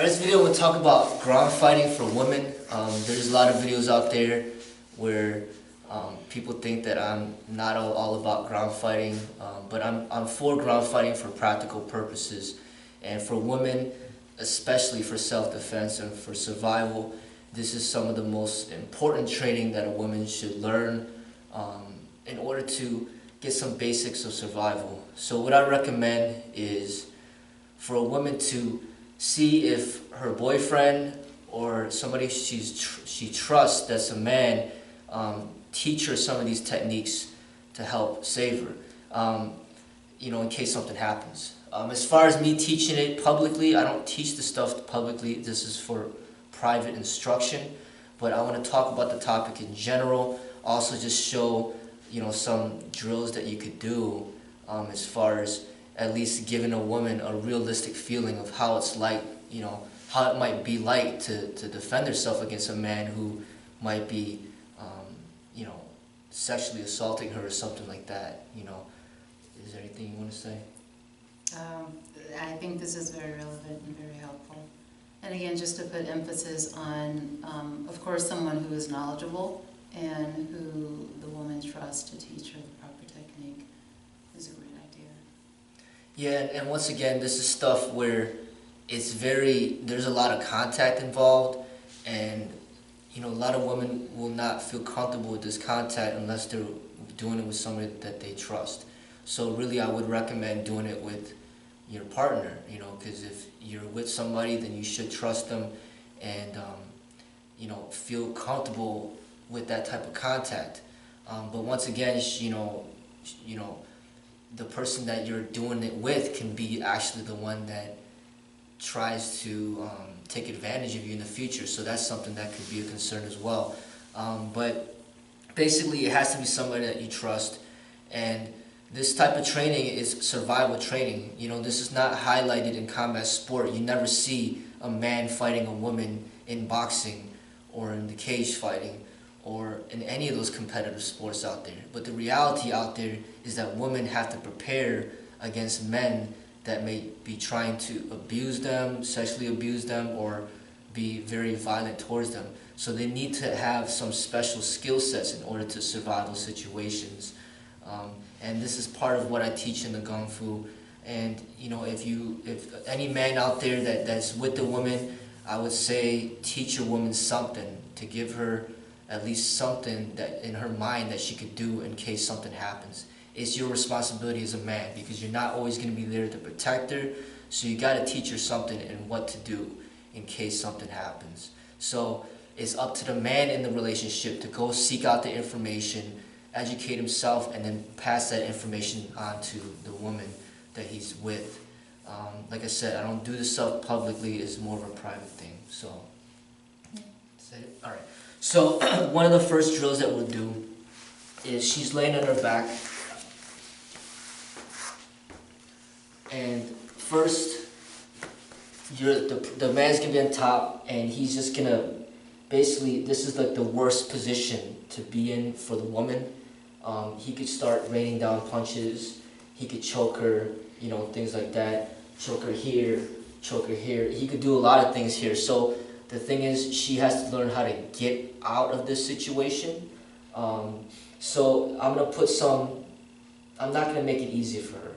This video will talk about ground fighting for women. There's a lot of videos out there where people think that I'm not all about ground fighting, but I'm for ground fighting for practical purposes. And for women, especially for self-defense and for survival, this is some of the most important training that a woman should learn in order to get some basics of survival. So what I recommend is for a woman to see if her boyfriend or somebody she trusts that's a man teach her some of these techniques to help save her, in case something happens. As far as me teaching it publicly, I don't teach the stuff publicly. This is for private instruction, but I want to talk about the topic in general. Also just show some drills that you could do as far as at least giving a woman a realistic feeling of how it's like, how it might be like to defend herself against a man who might be, sexually assaulting her or something like that. Is there anything you want to say? I think this is very relevant and very helpful. And again, just to put emphasis on, of course, someone who is knowledgeable and who the woman trusts to teach her the proper technique is a great idea. Yeah, and once again, this is stuff where there's a lot of contact involved, and a lot of women will not feel comfortable with this contact unless they're doing it with somebody that they trust. So really, I would recommend doing it with your partner, because if you're with somebody, then you should trust them and, feel comfortable with that type of contact. But once again, the person that you're doing it with can be actually the one that tries to take advantage of you in the future, so that's something that could be a concern as well. But basically, it has to be somebody that you trust, and this type of training is survival training. This is not highlighted in combat sport. You never see a man fighting a woman in boxing or in the cage fighting or in any of those competitive sports out there. But the reality out there is that women have to prepare against men that may be trying to abuse them, sexually abuse them, or be very violent towards them. So they need to have some special skill sets in order to survive those situations. And this is part of what I teach in the Kung Fu. And if any man out there that's with a woman, I would say teach a woman something to give her at least something that in her mind that she could do in case something happens. It's your responsibility as a man, because you're not always going to be there to protect her. So you got to teach her something and what to do in case something happens. So it's up to the man in the relationship to go seek out the information, educate himself, and then pass that information on to the woman that he's with. Like I said, I don't do this stuff publicly. It's more of a private thing. So, is that it? All right. So one of the first drills that we'll do is she's laying on her back. And first, the man's going to be on top, and he's just going to, basically, this is like the worst position to be in for the woman. He could start raining down punches, he could choke her, things like that, choke her here, choke her here. He could do a lot of things here. So the thing is, she has to learn how to get out of this situation. So I'm going to put I'm not going to make it easy for her,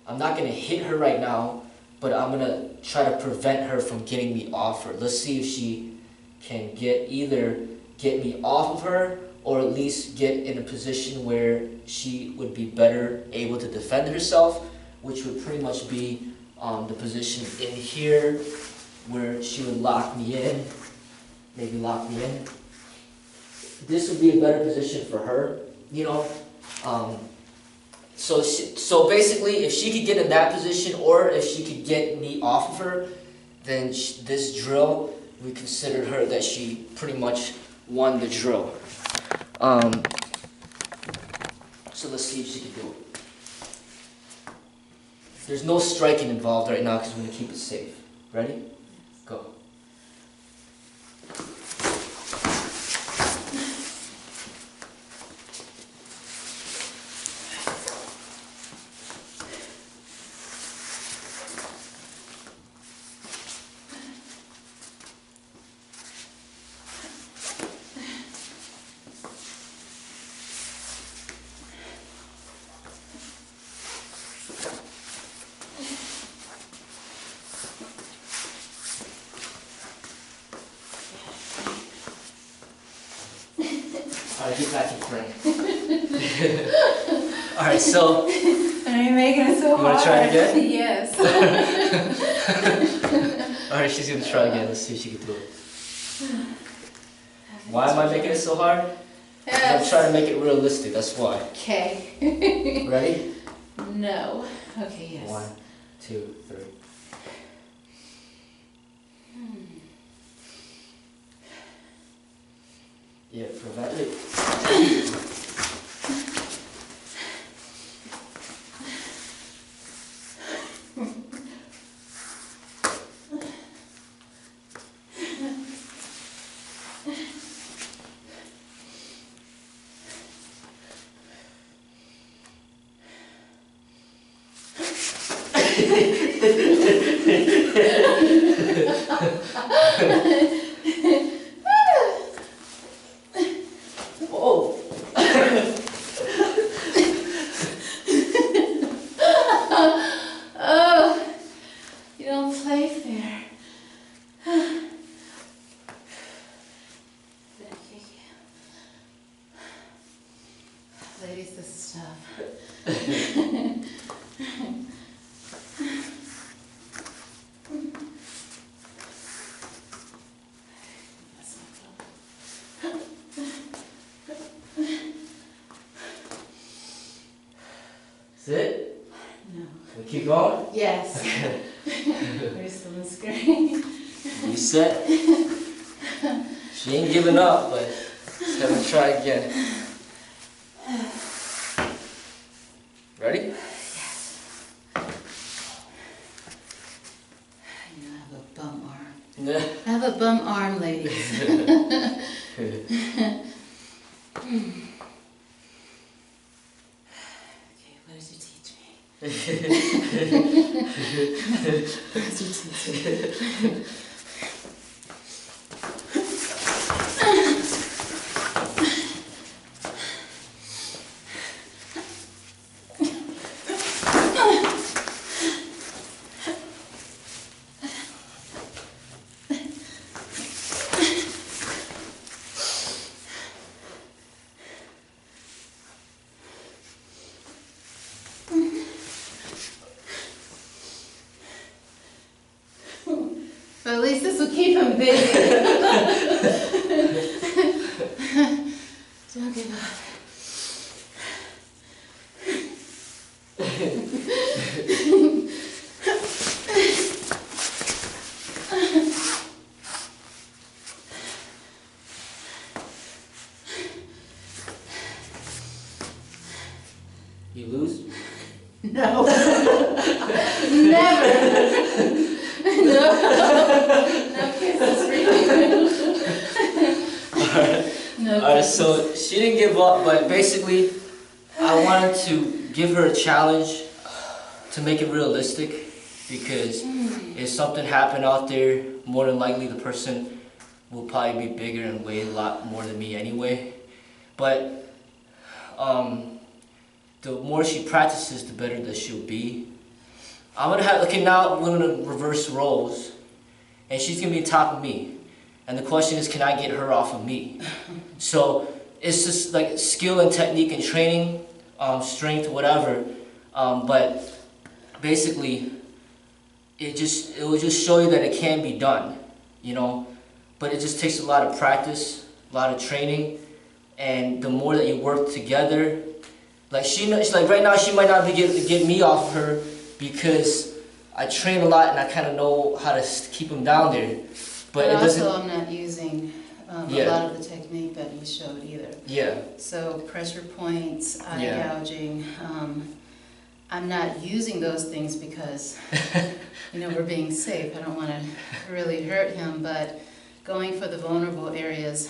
I'm not going to hit her right now, but I'm going to try to prevent her from getting me off her. Let's see if she can either get me off of her, or at least get in a position where she would be better able to defend herself, which would pretty much be the position in here, where she would lock me in, maybe lock me in. This would be a better position for her, So basically, if she could get in that position, or if she could get me off of her, then this drill, we considered her that she pretty much won the drill. So let's see if she can do it. There's no striking involved right now because we're going to keep it safe. Ready? Go. All right, get back in frame. All right, so. Are you making it so hard? You want to try again? Yes. All right, she's gonna try again. Let's see if she can do it. Why am I making it so hard? Yes. I'm trying to make it realistic. That's why. Okay. Ready? No. Okay. Yes. 1, 2, 3. Yeah, prevent it. Whoa! Oh, you don't play fair. Ladies, this is tough. Is it? No. Can we keep going? Yes. We're still on the screen. Reset. She ain't giving up, but she's gonna try again. Ready? Yes. You know, I have a bum arm. Yeah. I have a bum arm, ladies. Okay, what did you teach me? What did you teach me? But at least this will keep him busy. Don't give up. You lose? No. Never. No. No kisses for you. Alright. No Alright, kisses. so she didn't give up, but basically I wanted to give her a challenge to make it realistic, because if something happened out there, more than likely the person will probably be bigger and weigh a lot more than me anyway. But the more she practices, the better that she'll be. I'm gonna have, okay, now we're gonna reverse roles, and she's gonna be on top of me. And the question is, can I get her off of me? So it's just like skill and technique and training, strength, whatever. But basically, it will just show you that it can be done, you know. But it just takes a lot of practice, a lot of training, and the more that you work together, like like right now she might not be get me off of her because I train a lot and I kind of know how to keep them down there. But it doesn't. Also, I'm not using a lot of the technique that you showed either. Yeah. So pressure points, eye Yeah. gouging. I'm not using those things because, you know, we're being safe. I don't want to really hurt him, but going for the vulnerable areas,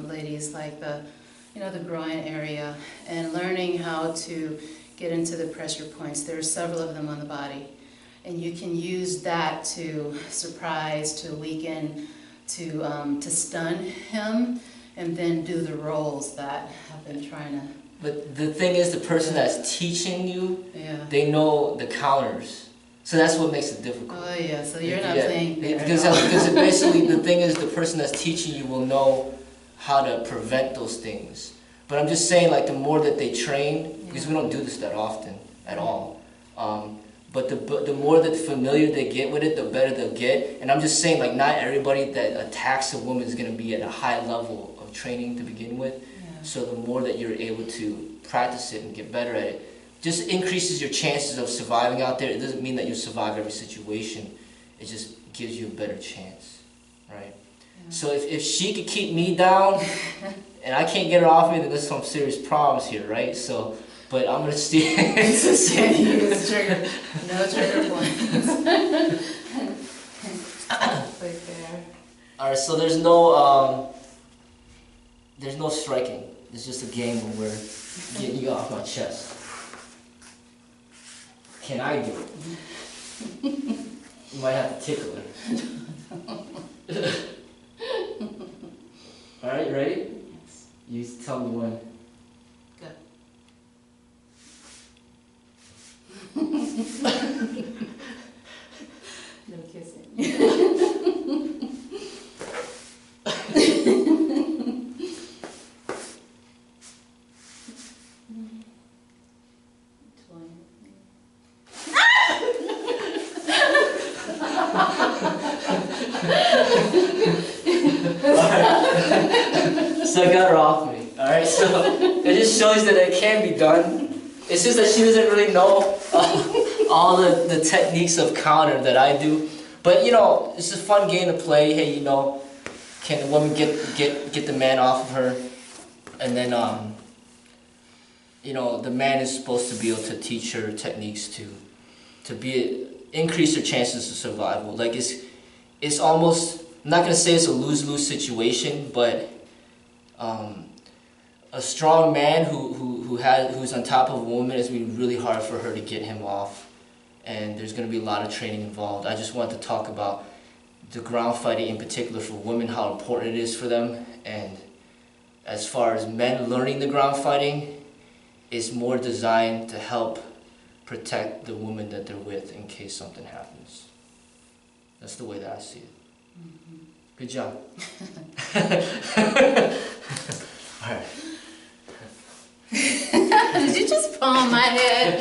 ladies, like the groin area, and learning how to get into the pressure points. There are several of them on the body, and you can use that to surprise, to weaken, to stun him, and then do the rolls that I've been trying to. But the thing is, the person that's teaching you, Yeah. they know the counters. So that's what makes it difficult. Oh yeah, so you're not playing fair at Because all. basically the thing is, the person that's teaching you will know how to prevent those things. But I'm just saying, like, the more that they train, because we don't do this that often at all. But the more that familiar they get with it, the better they'll get. And I'm just saying, like, not everybody that attacks a woman is going to be at a high level of training to begin with. Yeah. So the more that you're able to practice it and get better at it, just increases your chances of surviving out there. It doesn't mean that you survive every situation. It just gives you a better chance, right? Yeah. So if she could keep me down, and I can't get her off me, then there's some serious problems here, right? So. But I'm gonna steer. Use trigger. No trigger points. Right there. All right. So there's no striking. It's just a game where we're getting you off my chest. Can I do it? You might have to tickle her. All right. You ready? Yes. You tell me when. Go. No kissing. So I got her off me. Alright, so it just shows that it can be done. It's just that she doesn't really know all the techniques of counter that I do. But you know, it's a fun game to play. Hey, you know, can the woman get the man off of her? And then you know, the man is supposed to be able to teach her techniques to increase her chances of survival. Like it's almost, I'm not gonna say it's a lose-lose situation, but a strong man who's on top of a woman, it's gonna be really hard for her to get him off, and there's gonna be a lot of training involved. I just want to talk about the ground fighting in particular for women, how important it is for them, and as far as men learning the ground fighting, it's more designed to help protect the woman that they're with in case something happens. That's the way that I see it. Mm-hmm. Good job. All right. Did you just palm my head?